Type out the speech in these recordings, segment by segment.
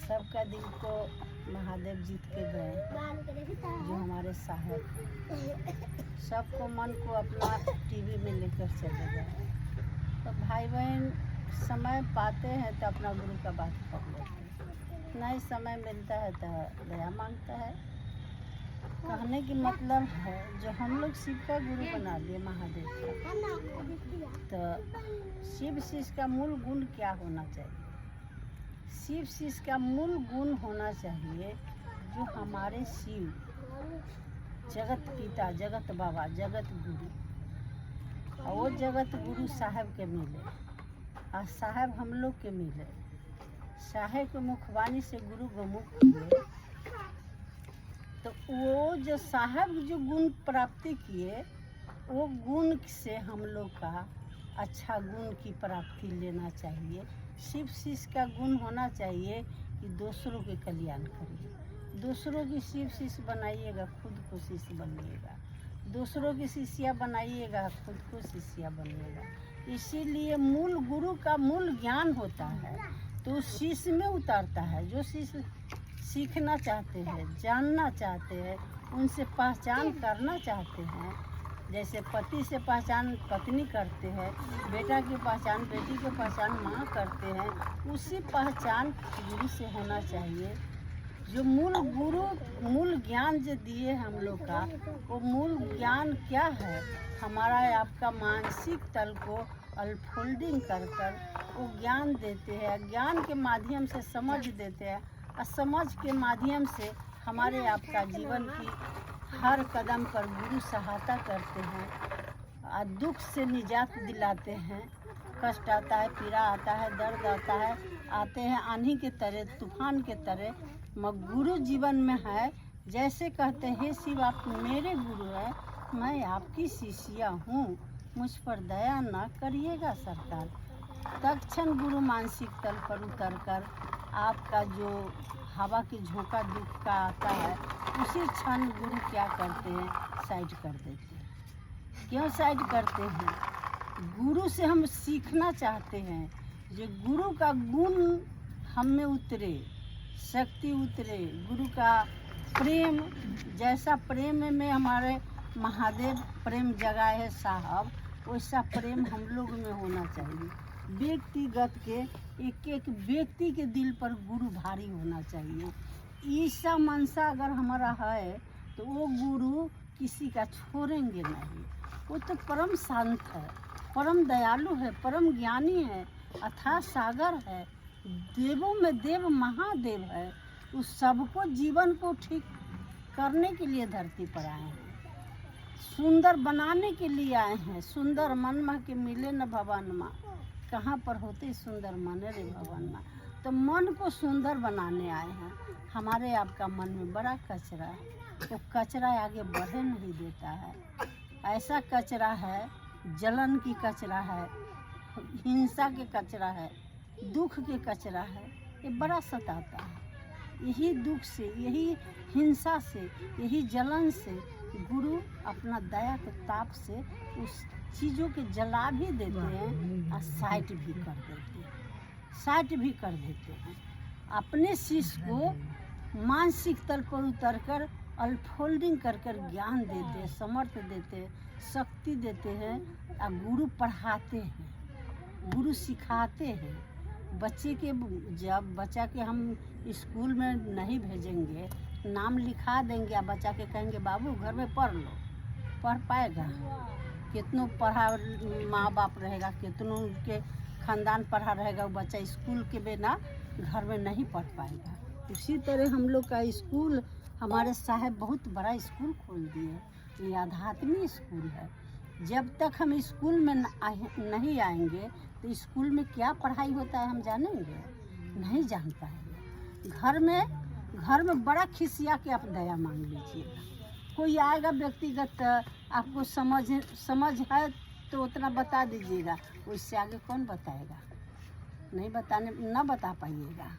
सबका दिल को महादेव जीत के गए, जो हमारे साहब सबको मन को अपना टीवी में लेकर चले गए। तो भाई बहन समय पाते हैं तो अपना गुरु का बात कर लेते हैं, नहीं समय मिलता है तो दया मांगता है। कहने की मतलब है जो हम लोग शिव का गुरु बना लिए महादेव का, तो शिव शिष्य का मूल गुण क्या होना चाहिए? शिव शिष्य का मूल गुण होना चाहिए जो हमारे शिव जगत पिता, जगत बाबा, जगत गुरु, और वो जगत गुरु साहब के मिले और साहब हम लोग के मिले। साहब के मुखवाणी से गुरु गोमुख हुए, तो वो जो साहब जो गुण प्राप्ति किए, वो गुण से हम लोग का अच्छा गुण की प्राप्ति लेना चाहिए। शिव शिष्य का गुण होना चाहिए कि दूसरों के कल्याण करिए। दूसरों की शिव शिष्य बनाइएगा, खुद को शिष्य बनिएगा। दूसरों की शिष्या बनाइएगा, खुद को शिष्या बनिएगा। इसीलिए मूल गुरु का मूल ज्ञान होता है तो शिष्य में उतारता है। जो शिष्य सीखना चाहते हैं, जानना चाहते हैं, उनसे पहचान करना चाहते हैं, जैसे पति से पहचान पत्नी करते हैं, बेटा की पहचान बेटी की पहचान माँ करते हैं, उसी पहचान गुरु से होना चाहिए। जो मूल गुरु मूल ज्ञान जो दिए हम लोग का, वो मूल ज्ञान क्या है? हमारा आपका मानसिक तल को अनफोल्डिंग कर कर वो ज्ञान देते हैं। ज्ञान के माध्यम से समझ देते हैं और समझ के माध्यम से हमारे आपका जीवन की हर कदम पर गुरु सहायता करते हैं और दुख से निजात दिलाते हैं। कष्ट आता है, पीड़ा आता है, दर्द आता है, आते हैं आंधी के तरह, तूफान के तरह, मगर गुरु जीवन में है। जैसे कहते हैं शिव आप मेरे गुरु हैं, मैं आपकी शिष्या हूँ, मुझ पर दया ना करिएगा सरकार। तत्क्षण गुरु मानसिक तल पर उतर कर आपका जो हवा की झोंका दुख का आता है, उसी क्षण गुरु क्या करते हैं? साइड कर देते हैं। क्यों साइड करते हैं? गुरु से हम सीखना चाहते हैं, जो गुरु का गुण हम में उतरे, शक्ति उतरे, गुरु का प्रेम। जैसा प्रेम में हमारे महादेव प्रेम जगाए है साहब, वैसा प्रेम हम लोग में होना चाहिए। व्यक्तिगत के एक एक व्यक्ति के दिल पर गुरु भारी होना चाहिए। ईसा मनसा अगर हमारा है तो वो गुरु किसी का छोड़ेंगे नहीं। वो तो परम शांत है, परम दयालु है, परम ज्ञानी है, अथाह सागर है, देवों में देव महादेव है। उस सबको जीवन को ठीक करने के लिए धरती पर आए हैं, सुंदर बनाने के लिए आए हैं। सुंदर मन मह के मिले न भवन माँ, कहाँ पर होते सुंदर मन रे भवन माँ। तो मन को सुंदर बनाने आए हैं। हमारे आपका मन में बड़ा कचरा है, तो कचरा आगे बढ़े नहीं देता है। ऐसा कचरा है, जलन की कचरा है, हिंसा के कचरा है, दुख के कचरा है, ये बड़ा सताता है। यही दुख से, यही हिंसा से, यही जलन से गुरु अपना दया के ताप से उस चीज़ों के जला भी देते हैं और साइट भी कर देते हैं। साइट भी कर देते हैं। अपने शिष्य को मानसिक तल पर उतर कर अनफोल्डिंग कर कर ज्ञान देते हैं, समर्थ देते हैं, शक्ति देते हैं और गुरु पढ़ाते हैं, गुरु सिखाते हैं। बच्चे के जब बच्चा के हम स्कूल में नहीं भेजेंगे, नाम लिखा देंगे और बच्चा के कहेंगे बाबू घर में पढ़ लो, पढ़ पाएगा? कितनों पढ़ा माँ बाप रहेगा, कितनों उनके खानदान पढ़ा रहेगा, वो बच्चा स्कूल के बिना घर में नहीं पढ़ पाएगा। इसी तरह हम लोग का स्कूल, हमारे साहब बहुत बड़ा स्कूल खोल दिए। ये आध्यात्मिक स्कूल है। जब तक हम स्कूल में नहीं आएंगे तो स्कूल में क्या पढ़ाई होता है हम जानेंगे? नहीं जान पाएंगे। घर में बड़ा खिसिया के आप दया मांग लीजिएगा। कोई आएगा व्यक्तिगत, आपको समझ है तो उतना बता दीजिएगा, उससे आगे कौन बताएगा? ना बता पाइएगा।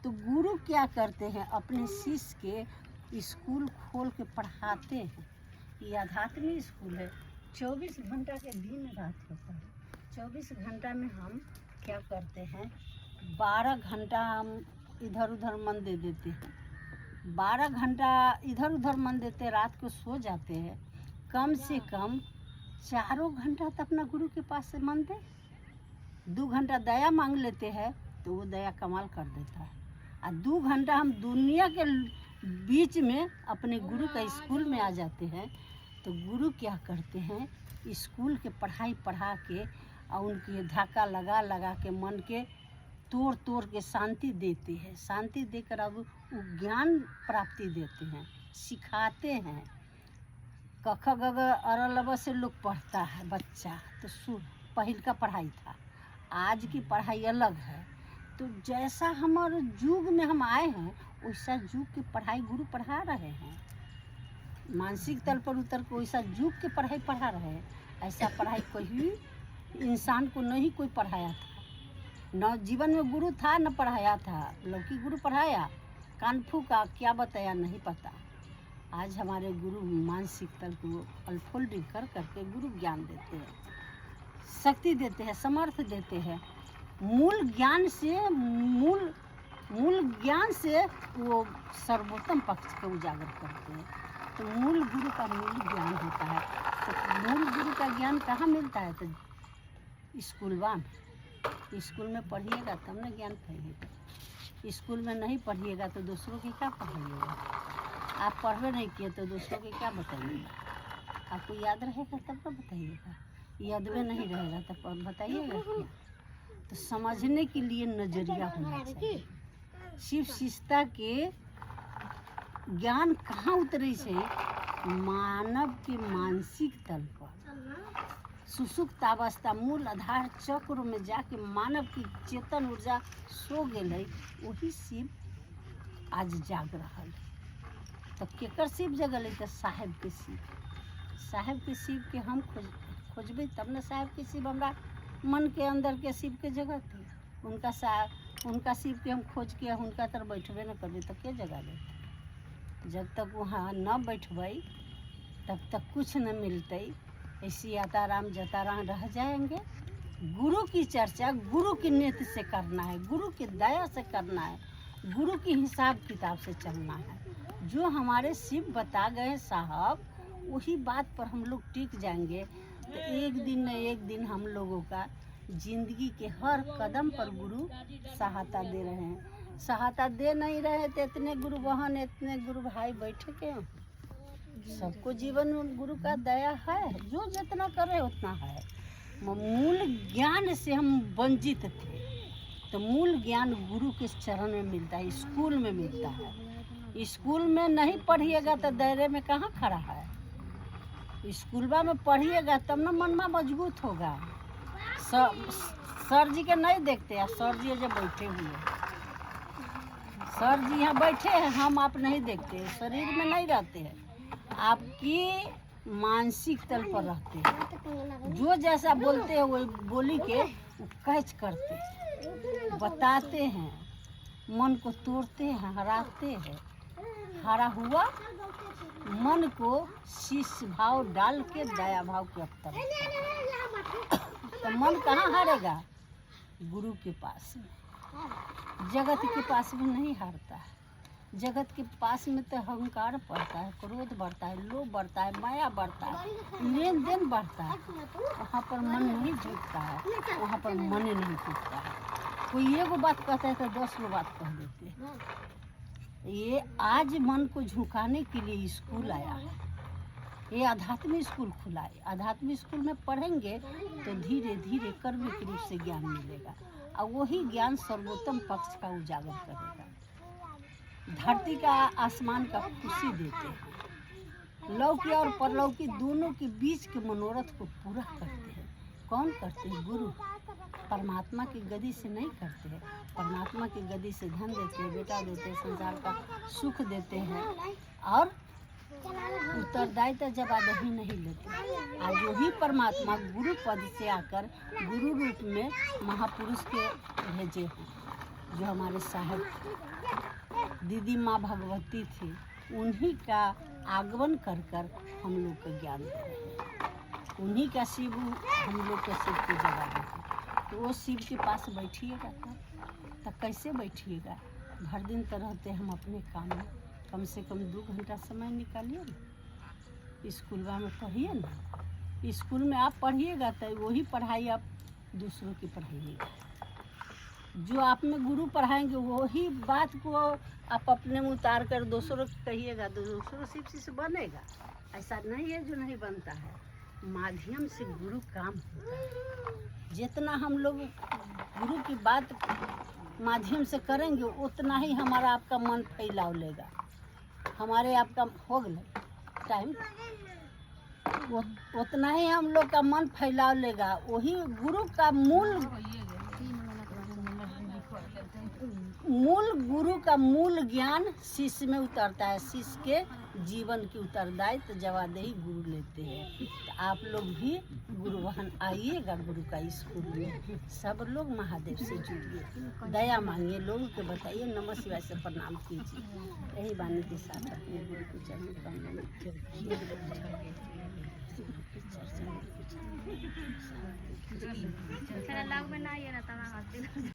तो गुरु क्या करते हैं? अपने शिष्य के स्कूल खोल के पढ़ाते हैं। ये आध्यात्मिक स्कूल है। 24 घंटा के दिन रात होता है। 24 घंटा में हम क्या करते हैं? 12 घंटा हम इधर उधर मन दे देते हैं, 12 घंटा इधर उधर मन देते हैं, रात को सो जाते हैं। कम से कम 4 घंटा तो अपना गुरु के पास से मन दे। 2 घंटा दया मांग लेते हैं तो वो दया कमाल कर देता है। और 2 घंटा हम दुनिया के बीच में अपने गुरु का स्कूल में आ जाते हैं तो गुरु क्या करते हैं, स्कूल के पढ़ाई पढ़ा के और उनकी धक्का लगा लगा के मन के तोड़ तोड़ के शांति देते हैं। शांति देकर अब वो ज्ञान प्राप्ति देते हैं, सिखाते हैं। कख गग अरलब से लोग पढ़ता है बच्चा तो पहल का पढ़ाई था, आज की पढ़ाई अलग है। तो जैसा हमारे युग में हम आए हैं वैसा युग की पढ़ाई गुरु पढ़ा रहे हैं। मानसिक तल पर उतर के वैसा युग की पढ़ाई पढ़ा रहे हैं। ऐसा पढ़ाई कोई इंसान को नहीं कोई पढ़ाया था, न जीवन में गुरु था न पढ़ाया था। लौकी गुरु पढ़ाया, कानफू का क्या बताया नहीं पता। आज हमारे गुरु मानसिक तल को अनफोल्डिंग कर करके गुरु ज्ञान देते हैं, शक्ति देते हैं, समर्थ देते हैं। मूल ज्ञान से वो सर्वोत्तम पक्ष को उजागर करते हैं। तो मूल गुरु का मूल ज्ञान होता है। तो मूल गुरु का ज्ञान कहाँ मिलता है? तो स्कूलवा में। स्कूल में पढ़िएगा तब ना ज्ञान पाइएगा। स्कूल में नहीं पढ़िएगा तो दूसरों की क्या पढ़ाइएगा? आप पढ़वे नहीं किए तो दूसरों के क्या बताइएगा? आपको याद रहेगा तब ना बताइएगा, याद में नहीं रहेगा तब बताइएगा क्या? तो समझने के लिए नजरिया होना चाहिए। शिव शिष्टता के ज्ञान कहाँ उतरे से? मानव के मानसिक तल पर सुसुप्त अवस्था मूल आधार चक्र में जाके मानव की चेतन ऊर्जा सो गई, वही शिव आज जाग रहा है। तो केकर शिव जगल है? तो साहेब के शिव। साहेब के शिव के हम खोजबे तब न साहेब के शिव हमरा मन के अंदर के शिव के जगह थे। उनका शिव के हम खोज के उनका तर बैठबे न करबे तो क्या जगह देते? जब तक वहाँ न बैठबै तब तक कुछ न मिलते। ऐसी याताराम जताराम रह जाएंगे। गुरु की चर्चा गुरु की नीति से करना है, गुरु की दया से करना है, गुरु की हिसाब किताब से चलना है। जो हमारे शिव बता गए साहब वही बात पर हम लोग टिक जाएंगे तो एक दिन न एक दिन हम लोगों का जिंदगी के हर कदम पर गुरु सहायता दे रहे हैं। सहायता दे नहीं रहे तो इतने गुरु बहन इतने गुरु भाई बैठे के सबको जीवन में गुरु का दया है, जो जितना करे उतना है। मूल ज्ञान से हम वंचित थे तो मूल ज्ञान गुरु के चरण में मिलता है, स्कूल में मिलता है। स्कूल में नहीं पढ़िएगा तो दायरे में कहाँ खड़ा है? स्कूलवा में पढ़िएगा तब ना मन में मजबूत होगा। सर जी के नहीं देखते हैं, सर जी जब बैठे हुए सर जी यहाँ बैठे हैं, हम आप नहीं देखते, शरीर में नहीं रहते हैं, आपकी मानसिक तल पर रहते हैं। जो जैसा बोलते हैं वो बोली के कैच करते हैं, बताते हैं, मन को तोड़ते हैं, हराते हैं। हरा हुआ मन को शिष्य भाव डाल के दया भाव के अवतर तो मन कहाँ हारेगा? गुरु के पास में। जगत के पास में नहीं हारता है। जगत के पास में तो अहंकार बढ़ता है, क्रोध बढ़ता है, लोभ बढ़ता है, माया बढ़ता है, लेन देन बढ़ता है। वहाँ पर मन नहीं झुकता है, वहाँ पर मन नहीं टूटता है। कोई एगो बात कहता है तो 10 गो बात कह देते हैं। ये आज मन को झुकाने के लिए स्कूल आया है, ये आध्यात्मिक स्कूल खुला है। आध्यात्मिक स्कूल में पढ़ेंगे तो धीरे धीरे कर्मिक रूप से ज्ञान मिलेगा और वही ज्ञान सर्वोत्तम पक्ष का उजागर करेगा। धरती का आसमान का खुशी देते हैं। लौकी और परलौकी दोनों के बीच के मनोरथ को पूरा करते हैं। कौन करते हैं? गुरु। परमात्मा की गति से नहीं करते हैं। परमात्मा की गति से धन देते हैं, बेटा देते हैं, संसार का सुख देते हैं और उत्तरदायित्व जवाबदेही नहीं लेते। आज वही परमात्मा गुरु पद से आकर गुरु रूप में महापुरुष के भेजे हैं। जो हमारे साहब दीदी माँ भगवती थी, उन्हीं का आगमन कर कर हम लोग को ज्ञान दे रहे हैं। उन्हीं का शिव हम लोग के शिव की जगह देते। तो वो शिव के पास बैठिएगा तब कैसे बैठिएगा? भर दिन तो रहते हम अपने काम में, कम से कम 2 घंटा समय निकालिए ना, स्कूल में पढ़िए ना। स्कूल में आप पढ़िएगा तो वही पढ़ाई आप दूसरों की पढ़ाइएगा। जो आप में गुरु पढ़ाएंगे वही बात को आप अपने में उतार कर दूसरों को कहिएगा तो दूसरों से बनेगा। ऐसा नहीं है जो नहीं बनता है, माध्यम से गुरु काम होता है। जितना हम लोग गुरु की बात माध्यम से करेंगे उतना ही हमारा आपका मन फैलाव लेगा। हमारे आपका हो गया टाइम, उतना ही हम लोग का मन फैलाव लेगा। वही गुरु का गुरु का मूल ज्ञान शिष्य में उतरता है। शिष्य के जीवन की उत्तरदायित्व जवाबदेही गुरु लेते हैं। तो आप लोग भी गुरुवाहन आइएगा गुरु का स्कूल में। सब लोग महादेव से जुड़िए, दया मांगिए, लोगों को बताइए, नमः शिवाय से प्रणाम कीजिए। यही वाणी के साथ अपने गुरु को चरण कमल में लाग में ना ये रहता